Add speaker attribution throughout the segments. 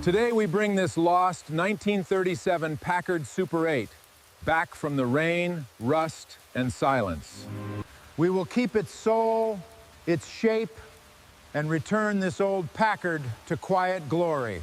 Speaker 1: Today we bring this lost 1937 Packard Super 8 back from the rain, rust, and silence. We will keep its soul, its shape, and return this old Packard to quiet glory.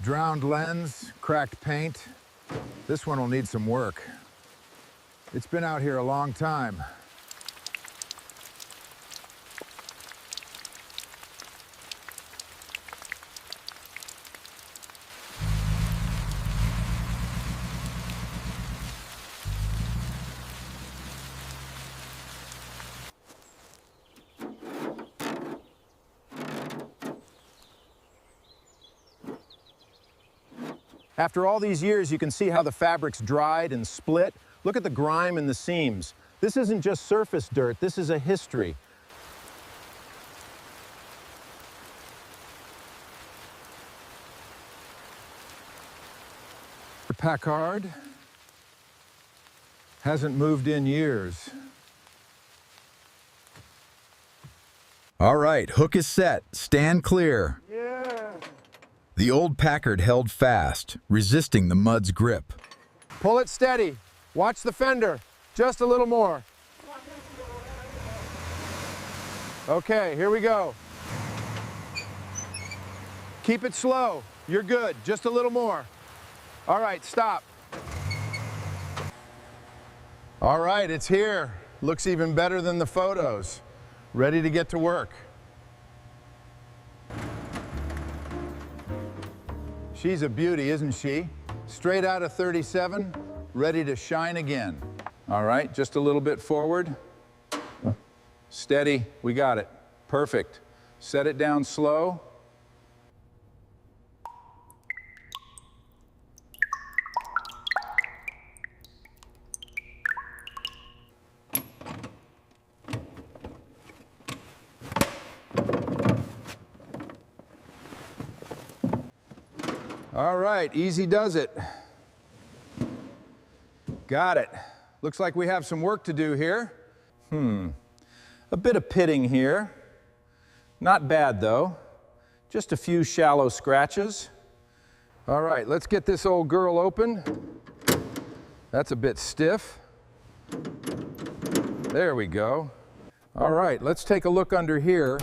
Speaker 1: Drowned lens, cracked paint. This one will need some work. It's been out here a long time. After all these years, you can see how the fabric's dried and split. Look at the grime in the seams. This isn't just surface dirt, this is a history. Packard hasn't moved in years.
Speaker 2: All right, hook is set. Stand clear. The old Packard held fast, resisting the mud's grip.
Speaker 1: Pull it steady. Watch the fender. Just a little more. Okay, here we go. Keep it slow. You're good. Just a little more. All right, stop. All right, it's here. Looks even better than the photos. Ready to get to work. She's a beauty, isn't she? Straight out of 37, ready to shine again. All right, just a little bit forward. Steady, we got it. Perfect. Set it down slow. All right, easy does it. Got it. Looks like we have some work to do here. A bit of pitting here. Not bad though. Just a few shallow scratches. All right, let's get this old girl open. That's a bit stiff. There we go. All right, let's take a look under here.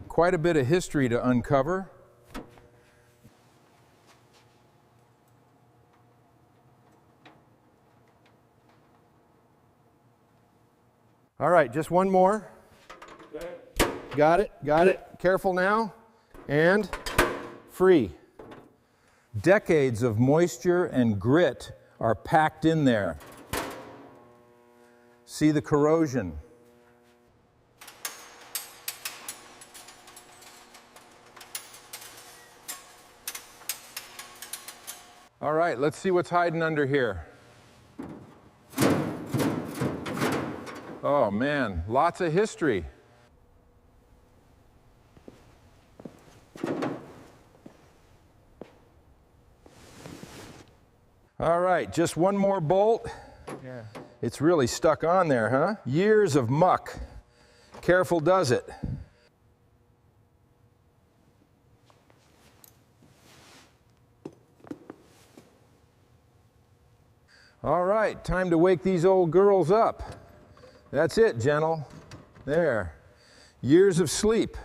Speaker 1: Quite a bit of history to uncover. All right, just one more. Got it, got it. Careful now. And free. Decades of moisture and grit are packed in there. See the corrosion. All right, let's see what's hiding under here. Oh man, lots of history. All right, just one more bolt. Yeah. It's really stuck on there, huh? Years of muck. Careful does it. All right, time to wake these old girls up. That's it, gentle. There. Years of sleep.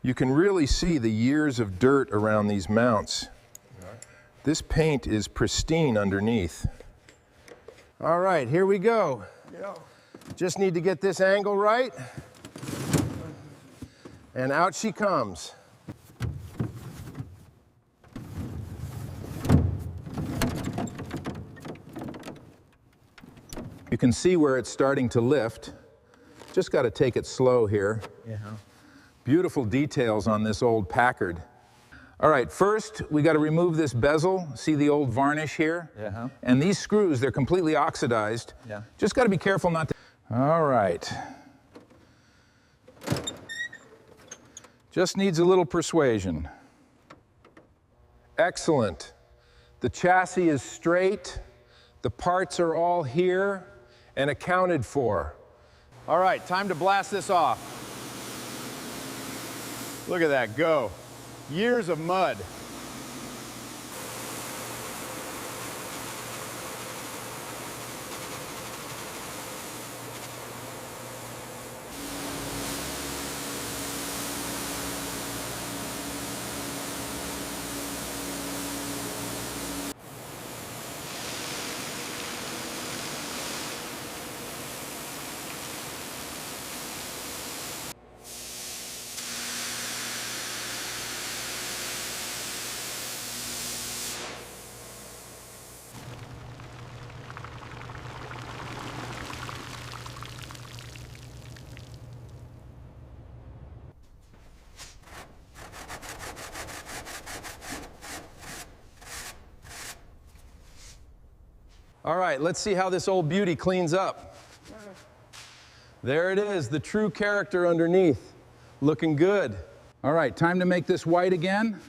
Speaker 1: You can really see the years of dirt around these mounts. This paint is pristine underneath. All right, here we go. Just need to get this angle right. And out she comes. You can see where it's starting to lift. Just got to take it slow here. Beautiful details on this old Packard. All right, first we got to remove this bezel. See the old varnish here? And these screws, they're completely oxidized. Just got to be careful not to... All right. Just needs a little persuasion. Excellent. The chassis is straight. The parts are all here and accounted for. All right, time to blast this off. Look at that go. Years of mud. All right, let's see how this old beauty cleans up. There it is, the true character underneath. Looking good. All right, time to make this white again.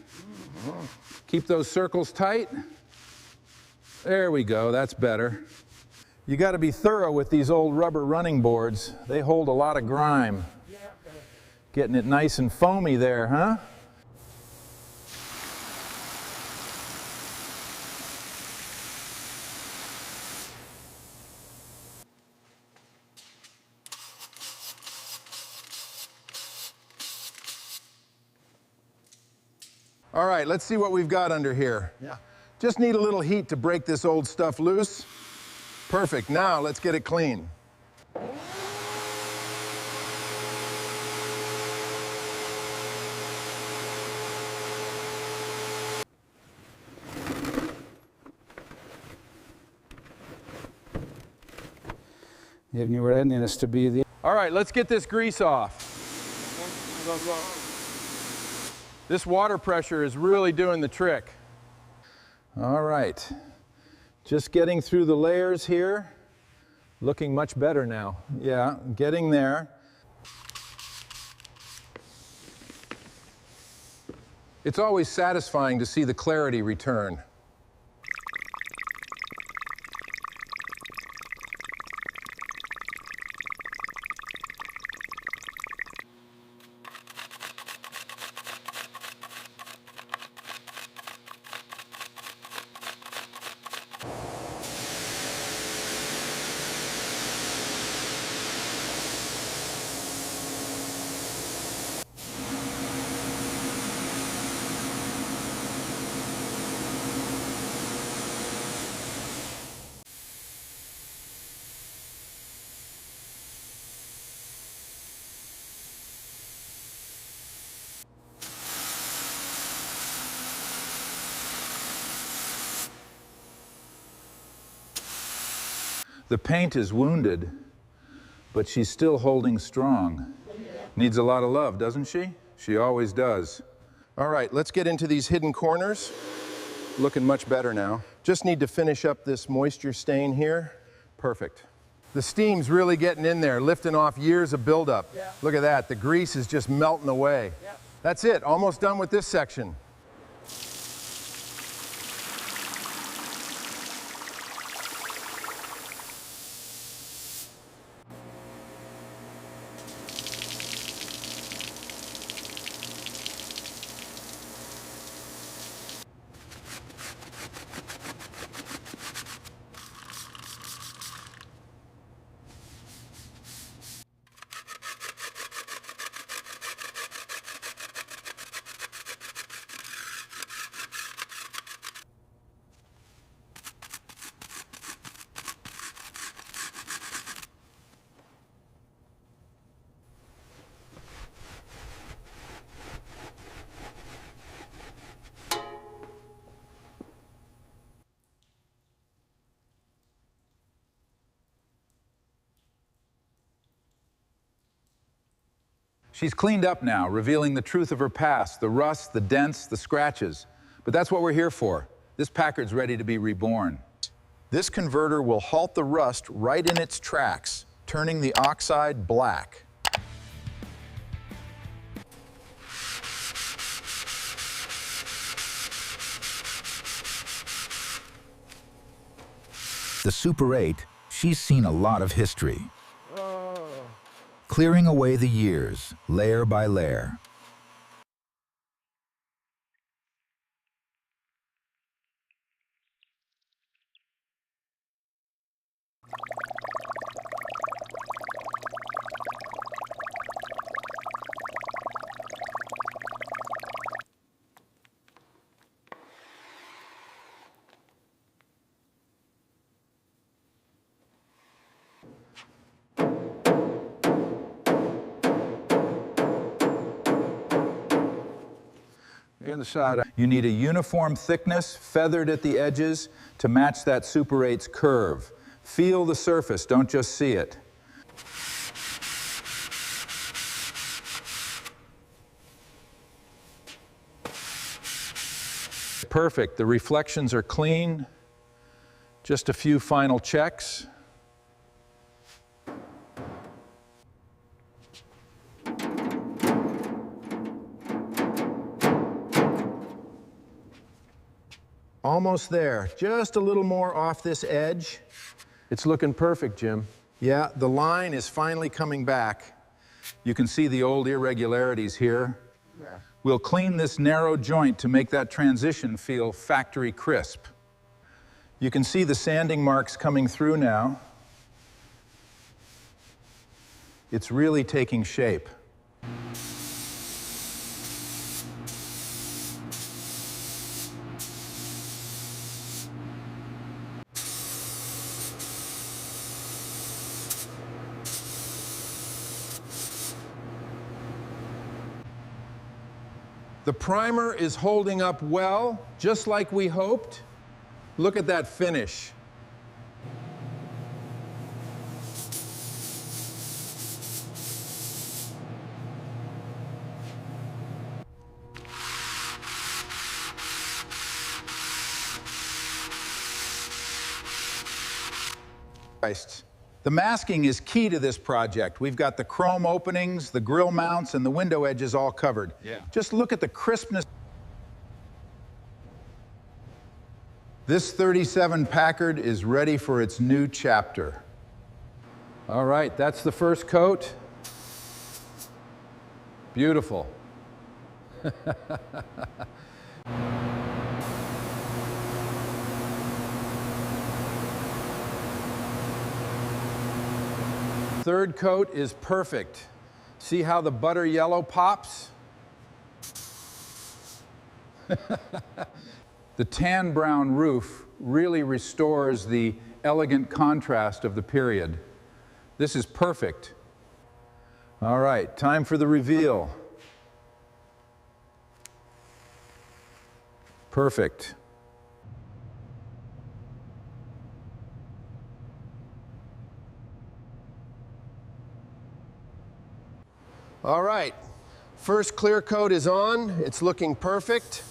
Speaker 1: Keep those circles tight. There we go, that's better. You got to be thorough with these old rubber running boards. They hold a lot of grime. Getting it nice and foamy there, huh? All right, let's see what we've got under here.
Speaker 3: Yeah.
Speaker 1: Just need a little heat to break this old stuff loose. Perfect, now let's get it clean.
Speaker 3: Giving you readiness to be the...
Speaker 1: All right, let's get this grease off. This water pressure is really doing the trick. All right, just getting through the layers here. Looking much better now. Yeah, getting there. It's always satisfying to see the clarity return. The paint is wounded, but she's still holding strong. Needs a lot of love, doesn't she? She always does. All right, let's get into these hidden corners. Looking much better now. Just need to finish up this moisture stain here. Perfect. The steam's really getting in there, lifting off years of buildup. Yeah. Look at that, the grease is just melting away. Yeah. That's it, almost done with this section. She's cleaned up now, revealing the truth of her past, the rust, the dents, the scratches. But that's what we're here for. This Packard's ready to be reborn. This converter will halt the rust right in its tracks, turning the oxide black.
Speaker 2: The Super 8, she's seen a lot of history. Clearing away the years, layer by layer.
Speaker 1: The other side. You need a uniform thickness, feathered at the edges, to match that Super 8's curve. Feel the surface, don't just see it. Perfect, the reflections are clean. Just a few final checks. Almost there, just a little more off this edge. It's looking perfect, Jim. Yeah, the line is finally coming back. You can see the old irregularities here. Yeah. We'll clean this narrow joint to make that transition feel factory crisp. You can see the sanding marks coming through now. It's really taking shape. The primer is holding up well, just like we hoped. Look at that finish. The masking is key to this project. We've got the chrome openings, the grill mounts, and the window edges all covered. Yeah. Just look at the crispness. This 37 Packard is ready for its new chapter. All right, that's the first coat. Beautiful. Third coat is perfect. See how the butter yellow pops? The tan brown roof really restores the elegant contrast of the period. This is perfect. All right, time for the reveal. Perfect. All right, first clear coat is on. It's looking perfect.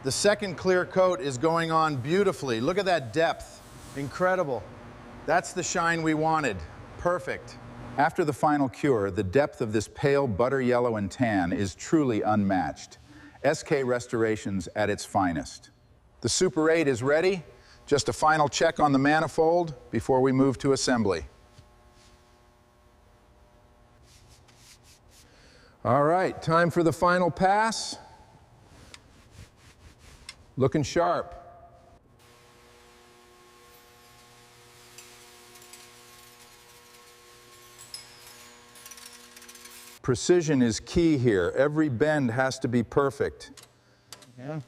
Speaker 1: The second clear coat is going on beautifully. Look at that depth, incredible. That's the shine we wanted, perfect. After the final cure, the depth of this pale butter yellow and tan is truly unmatched. SK Restoration's at its finest. The Super 8 is ready. Just a final check on the manifold before we move to assembly. All right, time for the final pass. Looking sharp. Precision is key here. Every bend has to be perfect. Yeah.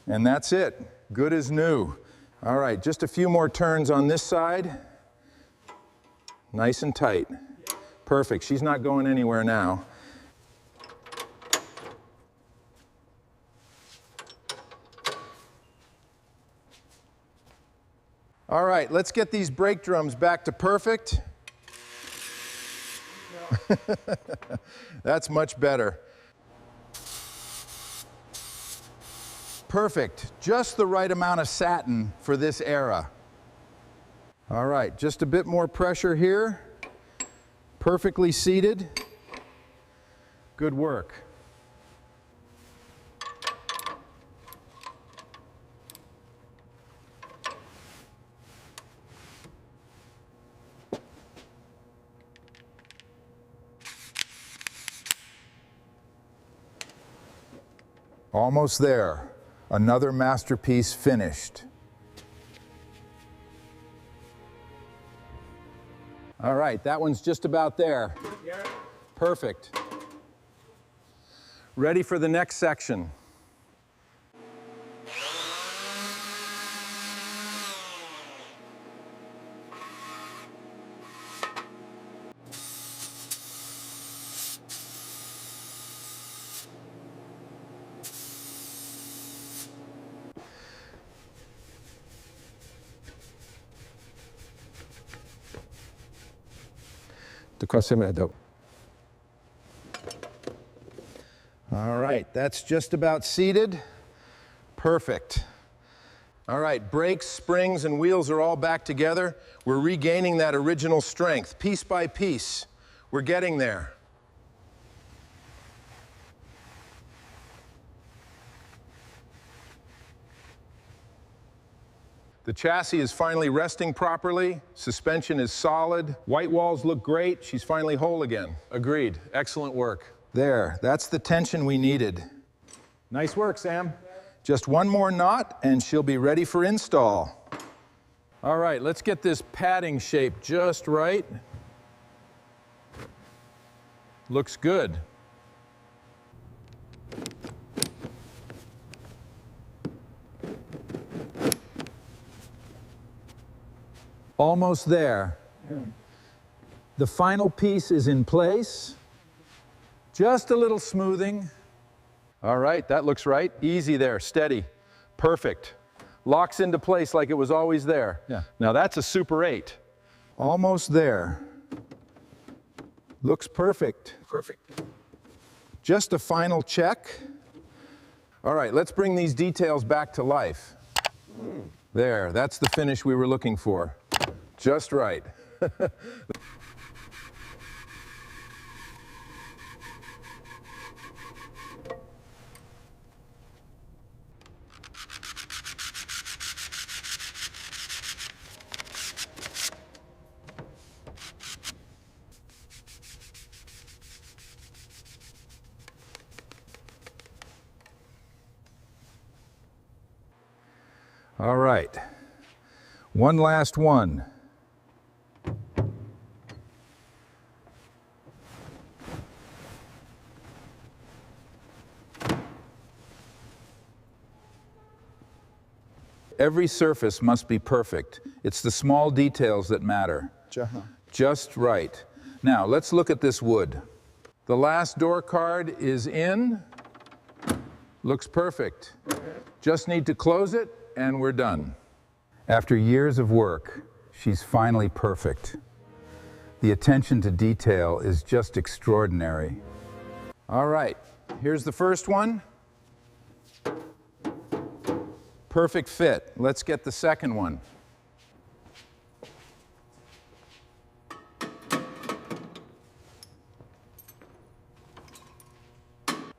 Speaker 1: And that's it. Good as new. All right, just a few more turns on this side. Nice and tight. Perfect. She's not going anywhere now. All right, let's get these brake drums back to perfect. That's much better. Perfect, just the right amount of satin for this era. All right, just a bit more pressure here. Perfectly seated. Good work. Almost there. Another masterpiece finished. All right, that one's just about there. Perfect. Ready for the next section. All right, that's just about seated. Perfect. All right, brakes, springs, and wheels are all back together. We're regaining that original strength, piece by piece. We're getting there. The chassis is finally resting properly. Suspension is solid. White walls look great. She's finally whole again. Agreed. Excellent work. There, that's the tension we needed. Nice work, Sam. Just one more knot and she'll be ready for install. All right, let's get this padding shape just right. Looks good. Almost there. The final piece is in place. Just a little smoothing. All right, that looks right. Easy there, steady. Perfect. Locks into place like it was always there. Yeah. Now that's a Super 8. Almost there. Looks perfect. Perfect. Just a final check. All right, let's bring these details back to life. There, that's the finish we were looking for. Just right. All right, one last one. Every surface must be perfect. It's the small details that matter. Just right. Now, let's look at this wood. The last door card is in. Looks perfect. Just need to close it, and we're done. After years of work, she's finally perfect. The attention to detail is just extraordinary. All right, here's the first one. Perfect fit. Let's get the second one.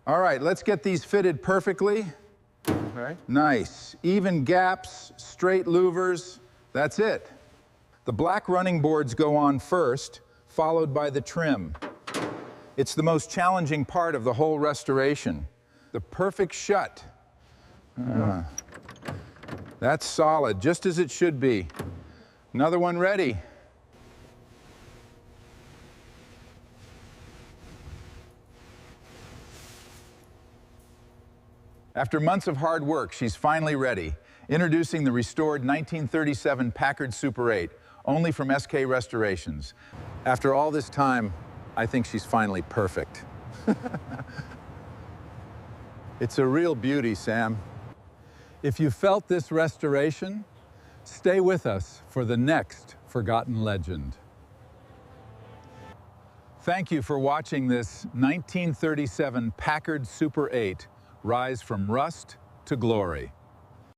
Speaker 1: All right, let's get these fitted perfectly. Okay. Nice. Even gaps, straight louvers. That's it. The black running boards go on first, followed by the trim. It's the most challenging part of the whole restoration. The perfect shut. That's solid, just as it should be. Another one ready. After months of hard work, she's finally ready. Introducing the restored 1937 Packard Super 8, only from SK Restorations. After all this time, I think she's finally perfect. It's a real beauty, Sam. If you felt this restoration, stay with us for the next forgotten legend. Thank you for watching this 1937 Packard Super 8 rise from rust to glory.